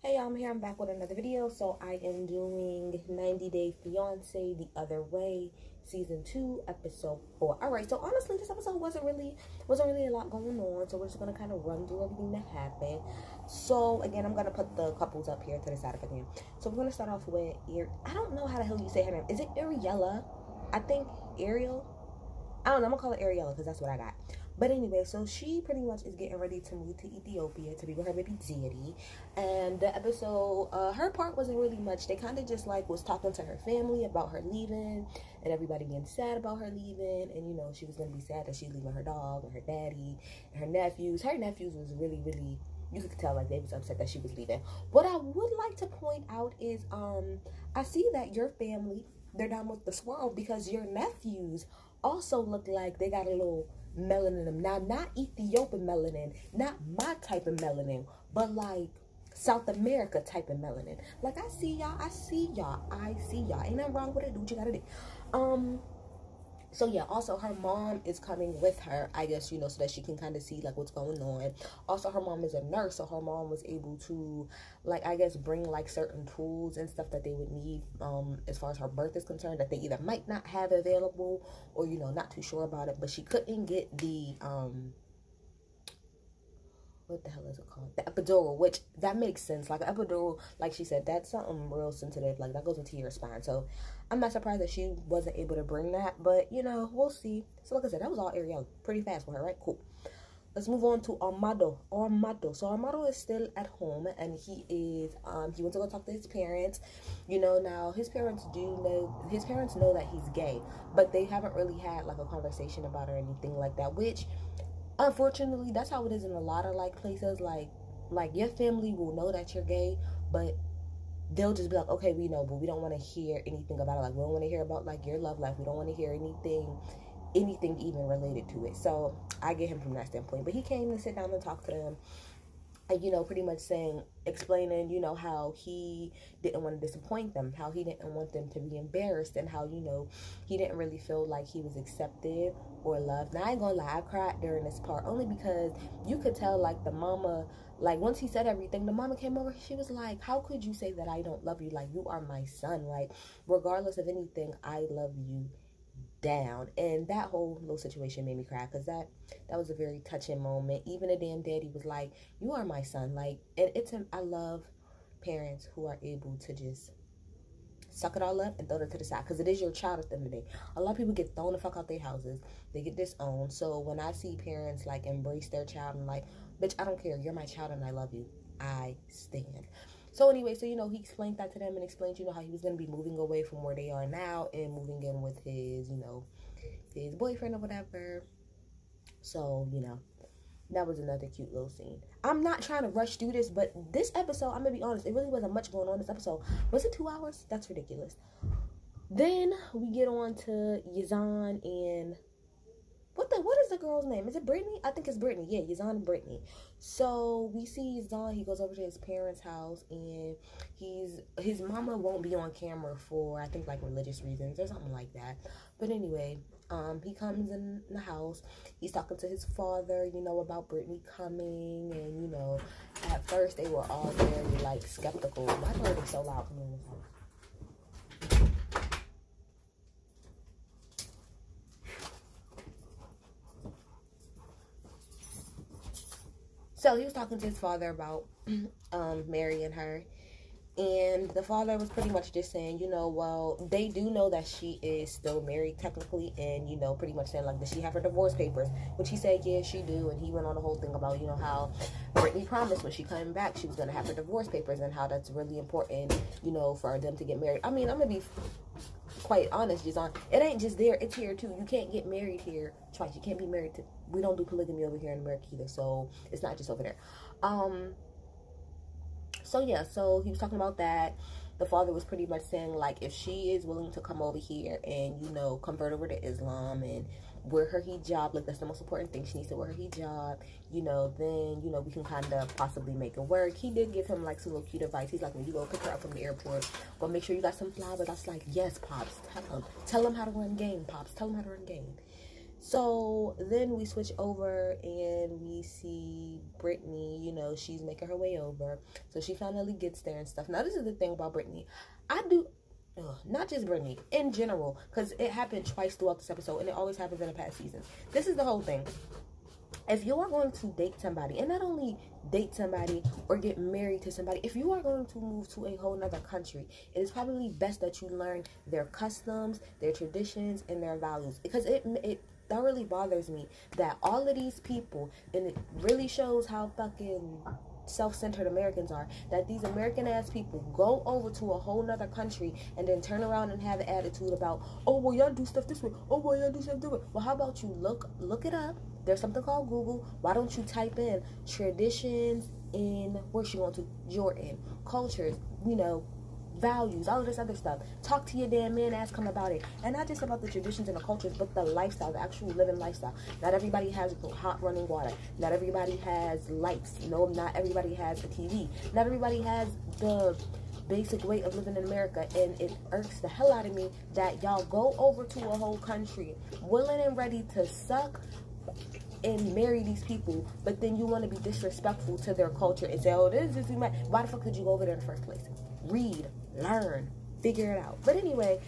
Hey, I'm here. I'm back with another video. So I am doing 90 Day Fiance The Other Way, Season 2, Episode 4. Alright, so honestly, this episode wasn't really a lot going on. So we're just going to kind of run through everything that happened. So, again, I'm going to put the couples up here to the side of again. So we're going to start off with, I don't know how the hell you say her name. Is it Ariella? I think Ariel? I don't know. I'm going to call it Ariella because that's what I got. But anyway, so she pretty much is getting ready to move to Ethiopia to be with her baby daddy. And the episode, her part wasn't really much. They kind of just like was talking to her family about her leaving and everybody being sad about her leaving. And, you know, she was going to be sad that she's leaving her dog and her daddy and her nephews. Her nephews was really, you could tell like they was upset that she was leaving. What I would like to point out is, I see that your family, they're down with the swirl because your nephews also look like they got a little melanin in them. Now, not Ethiopian melanin, not my type of melanin, but like South America type of melanin. Like, I see y'all. Ain't nothing wrong with it. Do what you gotta do. So yeah, also her mom is coming with her, I guess, you know, so that she can kind of see like what's going on. Also, her mom is a nurse, so her mom was able to, like, I guess, bring like certain tools and stuff that they would need as far as her birth is concerned, that they either might not have available or, you know, not too sure about it. But she couldn't get the what the hell is it called? The epidural, which that makes sense. Like, an epidural, like she said, that's something real sensitive. Like, that goes into your spine. So I'm not surprised that she wasn't able to bring that. But, you know, we'll see. So like I said, that was all Ariel. Pretty fast for her, right? Cool. Let's move on to Armando. So Armando is still at home, and he is, he went to go talk to his parents. You know, now his parents know that he's gay, but they haven't really had like a conversation about it or anything like that, which, unfortunately, that's how it is in a lot of like places. Like your family will know that you're gay, but they'll just be like, okay, we know, but we don't want to hear anything about it. Like, we don't want to hear about like your love life. We don't want to hear anything even related to it. So I get him from that standpoint. But he came to sit down and talk to them. And, you know, pretty much explaining, you know, how he didn't want to disappoint them, how he didn't want them to be embarrassed, and how, you know, he didn't really feel like he was accepted or loved. Now, I ain't gonna lie, I cried during this part, only because you could tell, like, the mama, like, once he said everything, the mama came over, she was like, how could you say that I don't love you? Like, you are my son. Like, regardless of anything, I love you down. And that whole little situation made me cry, because that was a very touching moment. Even the damn daddy was like, you are my son. Like, and I love parents who are able to just suck it all up and throw it to the side, because it is your child at the end of the day. A lot of people get thrown the fuck out their houses, they get disowned. So when I see parents like embrace their child and like, bitch, I don't care, you're my child and I love you, I stand. So anyway, so, you know, he explained that to them and explained, you know, how he was going to be moving away from where they are now and moving in with his, you know, his boyfriend or whatever. So, you know, that was another cute little scene. I'm not trying to rush through this, but this episode, I'm going to be honest, it really wasn't much going on this episode. Was it 2 hours? That's ridiculous. Then we get on to Yazan and what is the girl's name? Is it Brittany? I think it's Brittany. Yeah, Yazan and Brittany. So we see Yazan, he goes over to his parents' house, and his mama won't be on camera for, I think, like, religious reasons or something like that. But anyway, he comes in the house. He's talking to his father, you know, about Brittany coming, and, you know, at first they were all very, like, skeptical. Why do I be so loud coming in this house? So he was talking to his father about marrying her, and the father was pretty much just saying, you know, well, they do know that she is still married technically, and, you know, pretty much saying, like, does she have her divorce papers? Which he said, yeah, she do. And he went on the whole thing about, you know, how Brittany promised when she came back she was going to have her divorce papers, and how that's really important, you know, for them to get married. I mean, I'm going to be quite honest, Jazan, it ain't just there, it's here too. You can't get married here twice. You can't be married to, we don't do polygamy over here in America either, so it's not just over there. So yeah, so he was talking about that. The father was pretty much saying, like, if she is willing to come over here and, you know, convert over to Islam and wear her hijab, like, that's the most important thing, she needs to wear her hijab, you know, then, you know, we can kind of possibly make it work. He did give him, like, some little cute advice. He's like, when you go pick her up from the airport, go make sure you got some flowers. I was like, yes, Pops, tell him how to run game, Pops, tell him how to run game. So then we switch over and we see Brittany, you know, she's making her way over. So she finally gets there and stuff. Now, this is the thing about Brittany. Not just Brittany, in general, because it happened twice throughout this episode, and it always happens in the past seasons. This is the whole thing. If you are going to date somebody, and not only date somebody or get married to somebody, if you are going to move to a whole nother country, it is probably best that you learn their customs, their traditions, and their values. Because it thoroughly bothers me that all of these people, and it really shows how fucking self-centered Americans are, that these American ass people go over to a whole nother country and then turn around and have an attitude about, oh well, y'all do stuff this way, oh well, y'all do stuff this way. Well, how about you look it up? There's something called Google. Why don't you type in traditions in, where's she going to, Jordan, cultures, you know, values, all of this other stuff. Talk to your damn man, ask him about it. And not just about the traditions and the cultures, but the lifestyle, the actual living lifestyle. Not everybody has hot running water. Not everybody has lights. You know, not everybody has a TV. Not everybody has the basic way of living in America. And it irks the hell out of me that y'all go over to a whole country willing and ready to suck and marry these people, but then you want to be disrespectful to their culture and say, oh, this is why the fuck could you go over there in the first place? Read, learn, figure it out. But anyway,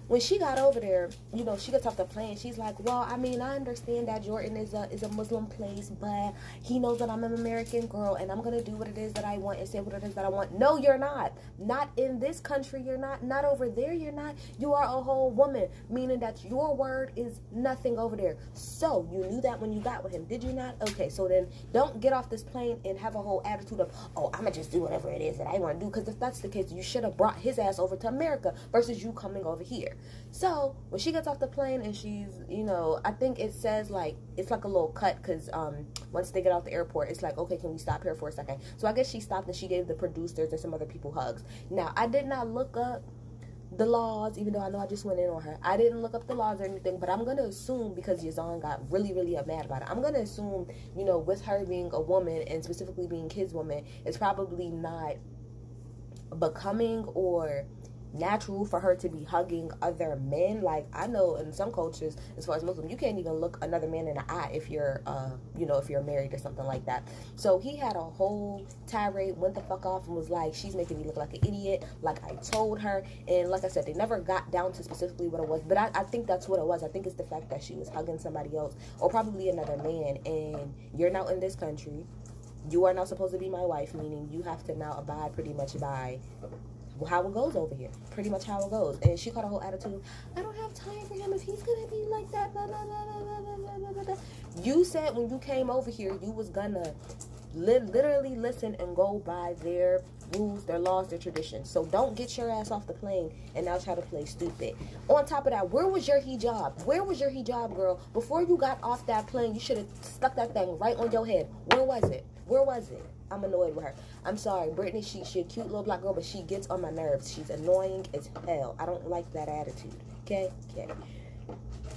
when she got over there, you know, she gets off the plane. She's like, well, I mean, I understand that Jordan is a Muslim place, but he knows that I'm an American girl, and I'm going to do what it is that I want and say what it is that I want. No, you're not. Not in this country, you're not. Not over there, you're not. You are a whole woman, meaning that your word is nothing over there. So, you knew that when you got with him, did you not? Okay, so then don't get off this plane and have a whole attitude of, oh, I'm going to just do whatever it is that I want to do, because if that's the case, you should have brought his ass over to America versus you coming over here. So when she gets off the plane and she's, you know, I think it says like, it's like a little cut, because once they get off the airport, it's like, okay, can we stop here for a second? So I guess she stopped and she gave the producers and some other people hugs. Now, I did not look up the laws, even though I know I just went in on her. I didn't look up the laws or anything, but I'm going to assume, because Yazan got really, really mad about it, I'm going to assume, you know, with her being a woman and specifically being his woman, it's probably not becoming or natural for her to be hugging other men. Like, I know in some cultures, as far as Muslim, you can't even look another man in the eye if you're you know, if you're married or something like that. So he had a whole tirade, went the fuck off, and was like, she's making me look like an idiot, like I told her. And like I said, they never got down to specifically what it was, but I think that's what it was. I think it's the fact that she was hugging somebody else, or probably another man, and you're now in this country, you are now supposed to be my wife, meaning you have to now abide pretty much by how it goes over here. Pretty much how it goes. And she caught a whole attitude. I don't have time for him if he's gonna be like that. Blah, blah, blah, blah, blah, blah, blah, blah. You said when you came over here, you was gonna literally listen and go by their rules, their laws, their traditions. So don't get your ass off the plane and now try to play stupid. On top of that, where was your hijab? Where was your hijab, girl? Before you got off that plane, you should have stuck that thing right on your head. Where was it? Where was it? I'm annoyed with her. I'm sorry, Brittany, she a cute little black girl, but she gets on my nerves. She's annoying as hell. I don't like that attitude. Okay? Okay.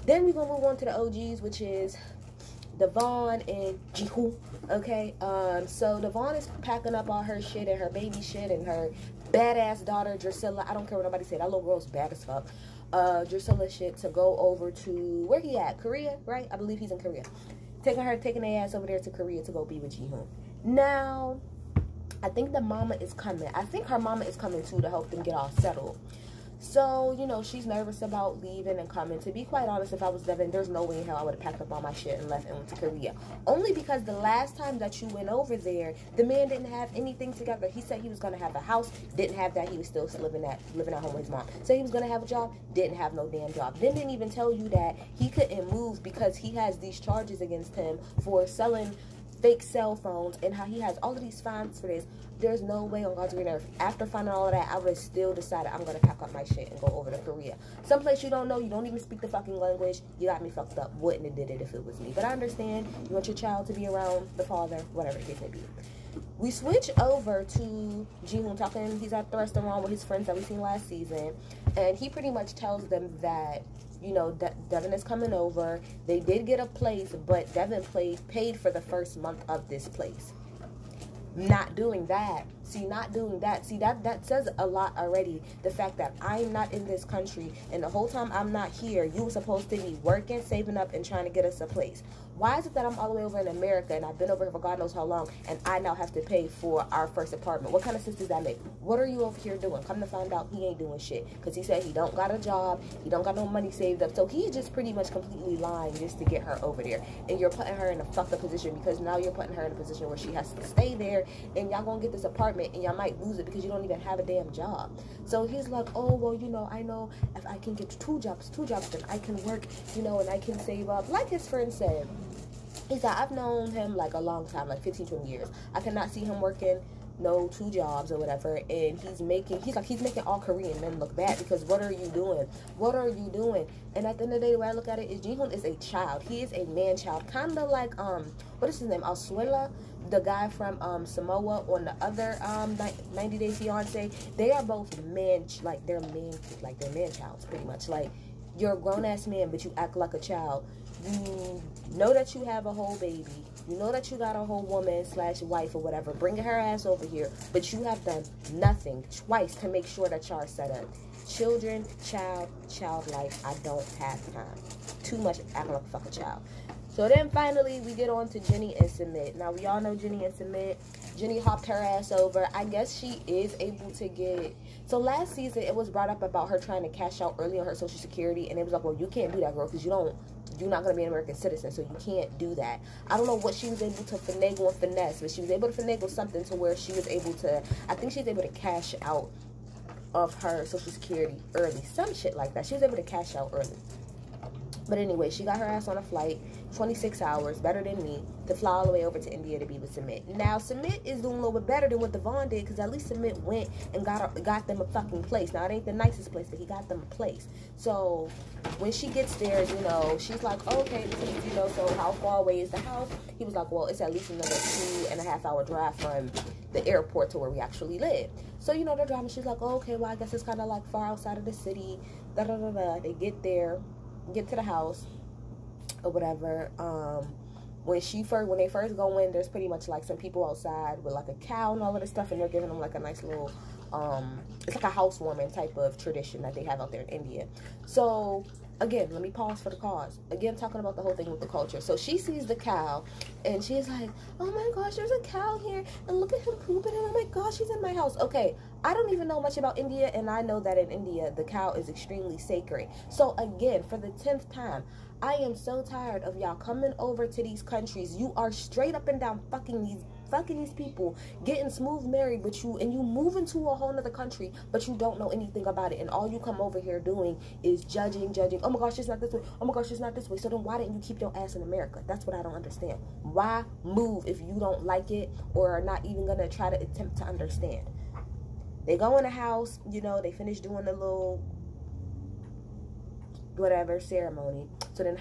Then we're going to move on to the OGs, which is Devon and Jihoon. Okay? So Devon is packing up all her shit and her baby shit and her badass daughter, Drusilla. I don't care what nobody said. That little girl's bad as fuck. Drusilla shit to go over to, where he at? Korea, right? I believe he's in Korea. Taking their ass over there to Korea to go be with Jihoon. Now, I think the mama is coming. I think her mama is coming too to help them get all settled. So, you know, she's nervous about leaving and coming. To be quite honest, if I was Devin, there's no way in hell I would have packed up all my shit and left and went to Korea. Only because the last time that you went over there, the man didn't have anything together. He said he was going to have a house, didn't have that. He was still living at home with his mom. Said he was going to have a job, didn't have no damn job. Then didn't even tell you that he couldn't move because he has these charges against him for selling fake cell phones and how he has all of these fines for this. There's no way on God's green earth. After finding all of that, I would have still decided I'm going to pack up my shit and go over to Korea. Someplace you don't know, you don't even speak the fucking language. You got me fucked up. Wouldn't have did it if it was me. But I understand. You want your child to be around the father, whatever the case may be. We switch over to Jihoon talking. He's at the restaurant with his friends that we seen last season. And he pretty much tells them that, you know, Devin is coming over. They did get a place, but Devin paid for the first month of this place. Not doing that, See, not doing that. See, that says a lot already. The fact that I'm not in this country, and the whole time I'm not here, you were supposed to be working, saving up, and trying to get us a place. Why is it that I'm all the way over in America, and I've been over here for God knows how long, and I now have to pay for our first apartment? What kind of sense does that make? What are you over here doing? Come to find out, he ain't doing shit. Because he said he don't got a job, he don't got no money saved up. So he's just pretty much completely lying just to get her over there. And you're putting her in a fucked up position, because now you're putting her in a position where she has to stay there, and y'all gonna get this apartment, and y'all might lose it because you don't even have a damn job. So he's like, oh, well, you know, I know if I can get two jobs, then I can work, you know, and I can save up. Like his friend said, he said, I've known him like a long time, like 15, 20 years. I cannot see him working no 2 jobs or whatever, and he's making all Korean men look bad, because what are you doing? What are you doing? And at the end of the day, the way I look at it is Jihoon is a child. He is a man child, kind of like what is his name, Asuela, the guy from Samoa on the other 90 Day Fiance. They are both they're man childs, pretty much. Like, you're a grown-ass man, but you act like a child. You know that you have a whole baby. You know that you got a whole woman / wife or whatever bringing her ass over here, but you have done nothing twice to make sure that y'all are set up. Children, child life, I don't have time. Too much acting like a fucking child. So then finally we get on to Jenny and Submit. Now we all know Jenny and Submit. Jenny hopped her ass over. I guess she is able to get... So last season it was brought up about her trying to cash out early on her Social Security, and it was like, well, you can't do that, girl, because you're not going to be an American citizen, so you can't do that. I don't know what she was able to finagle and finesse, but she was able to finagle something to where she was able to... I think she was able to cash out of her Social Security early. Some shit like that. She was able to cash out early. But anyway, she got her ass on a flight, 26 hours, better than me, to fly all the way over to India to be with Submit. Now, Submit is doing a little bit better than what Devon did, because at least Submit went and got them a fucking place. Now, it ain't the nicest place, but he got them a place. So, when she gets there, you know, she's like, okay, you know, so how far away is the house? He was like, well, it's at least another 2.5 hour drive from the airport to where we actually live. So, you know, they're driving. She's like, oh, okay, well, I guess it's kind of like far outside of the city. They get there. Get to the house or whatever. When they first go in, there's pretty much like some people outside with like a cow and all of this stuff, and they're giving them like a nice little it's like a housewarming type of tradition that they have out there in India. So again, let me pause for the cause. Again, talking about the whole thing with the culture. So she sees the cow, and she's like, oh my gosh, there's a cow here, and look at him pooping, and oh my gosh, he's in my house. Okay, I don't even know much about India, and I know that in India, the cow is extremely sacred. So again, for the 10th time, I am so tired of y'all coming over to these countries. You are straight up and down fucking these people, getting smooth married, but you move into a whole nother country, but you don't know anything about it, and all you come over here doing is judging. Oh my gosh, it's not this way. Oh my gosh, it's not this way. So then why didn't you keep your ass in America? That's what I don't understand. Why move if you don't like it, or are not even gonna try to attempt to understand? They go in the house, you know, they finish doing the little whatever ceremony. So then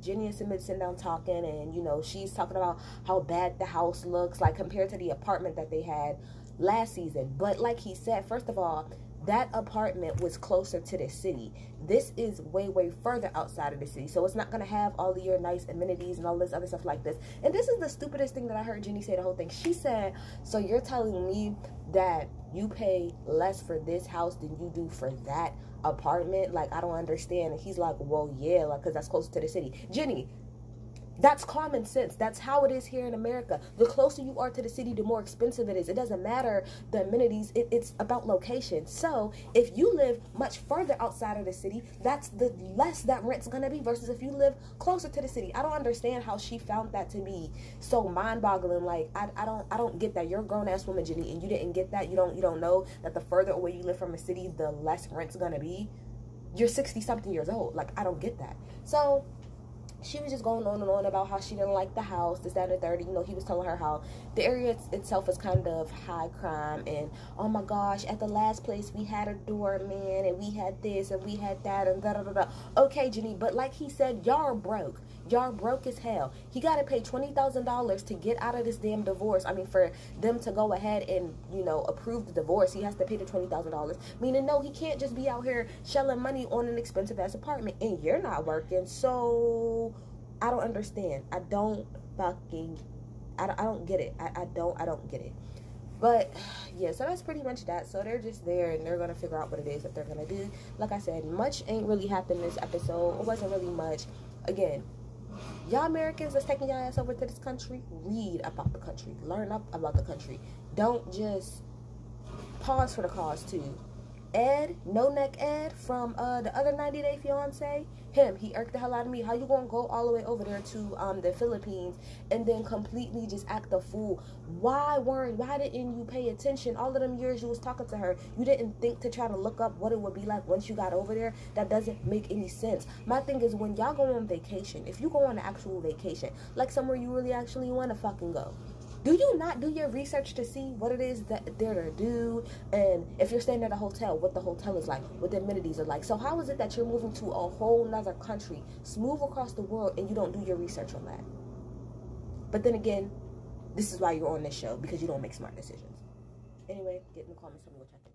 Jenny and Submit sitting down talking, and you know, she's talking about how bad the house looks, like compared to the apartment that they had last season. But like he said, first of all, that apartment was closer to the city. This is way further outside of the city, so it's not gonna have all of your nice amenities and all this other stuff like this. And this is the stupidest thing that I heard Jenny say the whole thing. She said, so you're telling me that you pay less for this house than you do for that apartment? Like, I don't understand. And he's like, well, yeah, like, because that's closer to the city. Jenny, that's common sense. That's how it is here in America. The closer you are to the city, the more expensive it is. It doesn't matter the amenities. It's about location. So if you live much further outside of the city, that's the less that rent's going to be versus if you live closer to the city. I don't understand how she found that to be so mind-boggling. Like, I don't get that. You're a grown-ass woman, Jenny, and you didn't get that. You don't know that the further away you live from a city, the less rent's going to be. You're 60-something years old. Like, I don't get that. So she was just going on and on about how she didn't like the house, this, that, and the third. You know, he was telling her how the area itself is kind of high crime, and oh my gosh, at the last place we had a doorman, and we had this, and we had that, and da-da-da-da. Okay, Jenny, but like he said, y'all are broke. Y'all broke as hell. He got to pay $20,000 to get out of this damn divorce. I mean, for them to go ahead and, you know, approve the divorce, he has to pay the $20,000. Meaning, no, he can't just be out here shelling money on an expensive-ass apartment, and you're not working. So I don't understand. I don't get it. I don't get it. But yeah, so that's pretty much that. So they're just there and they're gonna figure out what it is that they're gonna do. Like I said, much ain't really happened this episode. It wasn't really much. Again, y'all Americans that's taking y'all ass over to this country, read about the country, learn up about the country. Don't just pause for the cause too. Ed, No Neck Ed from the other 90 Day Fiance, he irked the hell out of me. How you gonna go all the way over there to the Philippines and then completely just act a fool? Why didn't you pay attention all of them years you was talking to her? You didn't think to try to look up what it would be like once you got over there? That doesn't make any sense. My thing is, when y'all go on vacation, if you go on an actual vacation, like somewhere you really actually want to fucking go, do you not do your research to see what it is that they're to do? And if you're staying at a hotel, what the hotel is like, what the amenities are like. So how is it that you're moving to a whole nother country, smooth across the world, and you don't do your research on that? But then again, this is why you're on this show, because you don't make smart decisions. Anyway, get in the comments, tell me what y'all think.